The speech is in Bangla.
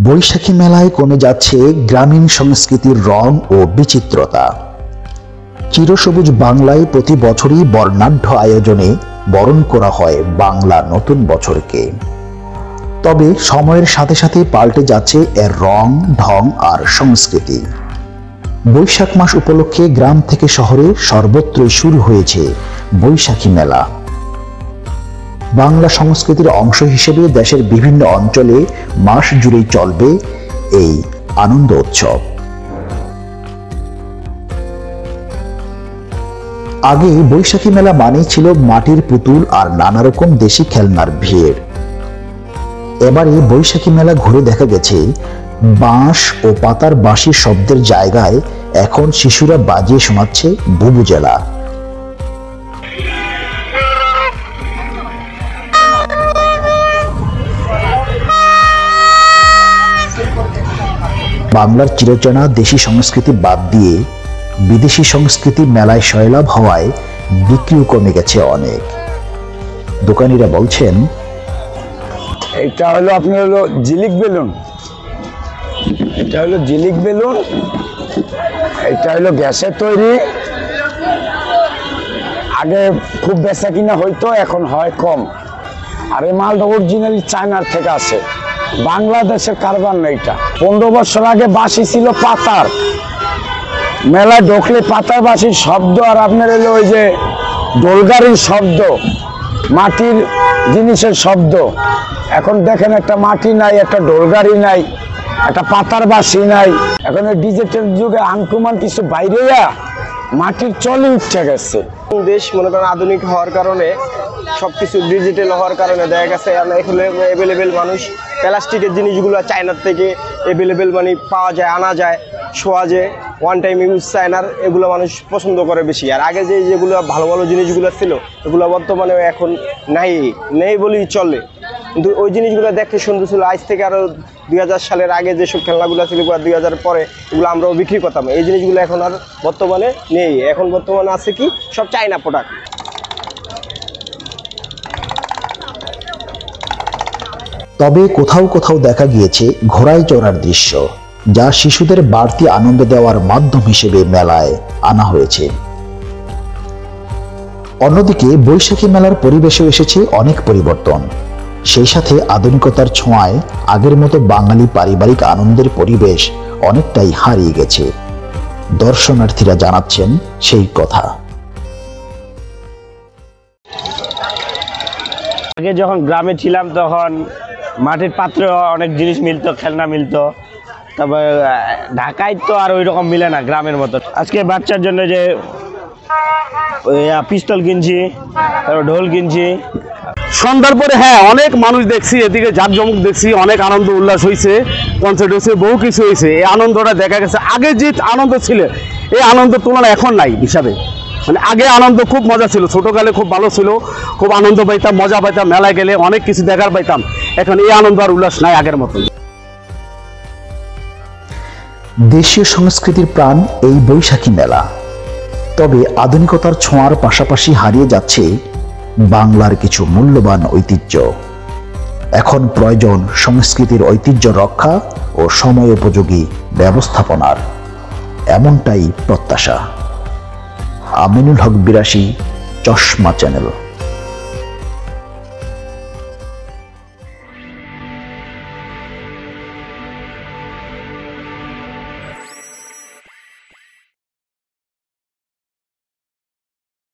বৈশাখী মেলায় কমে যাচ্ছে গ্রামীণ সংস্কৃতির রং ও বিচিত্রতা। চিরসবুজ বাংলায় প্রতি বছরই বর্ণাঢ্য আয়োজনে বরণ করা হয় বাংলা নতুন বছরকে। তবে সময়ের সাথে সাথে পাল্টে যাচ্ছে এর রং, ঢং আর সংস্কৃতি। বৈশাখ মাস উপলক্ষে গ্রাম থেকে শহরে সর্বত্রই শুরু হয়েছে বৈশাখী মেলা। বাংলা সংস্কৃতির অংশ হিসেবে দেশের বিভিন্ন অঞ্চলে মাস জুড়েই চলবে এই আনন্দ উৎসব। আগে বৈশাখী মেলা মানেই ছিল মাটির পুতুল আর নানা রকম দেশি খেলনার ভিড়। এবারে বৈশাখী মেলা ঘুরে দেখা গেছে বাঁশ ও পাতার বাঁশির শব্দের জায়গায় এখন শিশুরা বাজিয়ে শোনাচ্ছে বুবুজেলা। বাংলার চিরচেনা দেশি সংস্কৃতি বাদ দিয়ে বিদেশি সংস্কৃতি মেলায় সয়লাভ হওয়ায় বিক্রিও কমে গেছে অনেক। দোকানিরা বলছেন, এটা হলো আপনার হলো জিলিক বেলুন, এটা হলো জিলিক বেলুন, এটা হলো গ্যাসের তৈরি। আগে খুব বেচা কিনা হইতো, এখন হয় কম। আর এই মালটা অরিজিনালি চায়নার থেকে আসে, বাংলাদেশের কারবার না। এটা 15 বছর আগে বাঁশি ছিল পাতার, মেলায় ঢুকলে পাতার বাঁশির শব্দ আর আপনার এলো ওই যে ডোলগাড়ির শব্দ, মাটির জিনিসের শব্দ। এখন দেখেন একটা মাটি নাই, একটা ডোলগাড়ি নাই, একটা পাতার বাঁশি নাই। এখন ডিজিটাল যুগে আনকুমান কিছু বাইরে মাটির চলে উঠে গেছে। দেশ মনে করেন আধুনিক হওয়ার কারণে সবকিছু ডিজিটাল হওয়ার কারণে দেখা গেছে এখানে অ্যাভেলেবেল মানুষ প্লাস্টিকের জিনিসগুলো চায়নার থেকে অ্যাভেলেবেল মানে পাওয়া যায়, আনা যায়, শোয়া যায়, ওয়ান টাইম ইউজ চায়নার, এগুলো মানুষ পছন্দ করে বেশি। আর আগে যেগুলো ভালো ভালো জিনিসগুলো ছিল এগুলো বর্তমানে এখন নেই বলেই চলে, কিন্তু ওই জিনিসগুলো দেখতে সুন্দর ছিল। আজ থেকে আরও 2000 সালের আগে যেসব খেলনাগুলো ছিল 2000 পরে এগুলো আমরাও বিক্রি করতাম। এই জিনিসগুলো এখন আর বর্তমানে নেই। এখন বর্তমানে আছে কি সব চায়না প্রোডাক্ট। তবে কোথাও কোথাও দেখা গিয়েছে ঘোড়ায় চড়ার দৃশ্য, যা শিশুদের বাড়তি আনন্দ দেওয়ার মাধ্যম হিসেবে মেলায় আনা হয়েছে। অন্যদিকে বৈশাখী মেলার পরিবেশেও এসেছে অনেক পরিবর্তন। সেই সাথে আধুনিকতার ছোঁয়ায় আগের মতো বাঙালি পারিবারিক আনন্দের পরিবেশ অনেকটাই হারিয়ে গেছে। দর্শনার্থীরা জানাচ্ছেন সেই কথা। আগে যখন গ্রামে ছিলাম তখন মাটির পাত্রে অনেক জিনিস মিলতো, খেলনা মিলতো। তারপর ঢাকায় তো আর ওই রকম মিলে না গ্রামের মতো। আজকে বাচ্চার জন্য যে পিস্তল কিনছি, তারপর ঢোল কিনছি। সন্ধ্যার পরে অনেক মানুষ দেখছি, এদিকে জাঁকজমক দেখছি, অনেক আনন্দ উল্লাস হয়েছে, কনসার্ট হয়েছে, বহু কিছু হয়েছে। এই আনন্দটা দেখা গেছে আগে যে আনন্দ ছিল এই আনন্দের তুলনা এখন নাই হিসাবে। মানে আগে আনন্দ খুব মজা ছিল, ছোটকালে খুব ভালো ছিল, খুব আনন্দ পাইতাম, মজা পাইতাম, মেলায় গেলে অনেক কিছু দেখার পাইতাম। এখন এই আনন্দ আর উল্লাস নাই আগের মতো। দেশীয় সংস্কৃতির প্রাণ এই বৈশাখী মেলা। তবে আধুনিকতার ছোঁয়ার পাশাপাশি হারিয়ে যাচ্ছে বাংলার কিছু মূল্যবান ঐতিহ্য। এখন প্রয়োজন সংস্কৃতির ঐতিহ্য রক্ষা ও সময়োপযোগী ব্যবস্থাপনার, এমনটাই প্রত্যাশা। আমিনুল হক বিরাশী, চশমা চ্যানেল।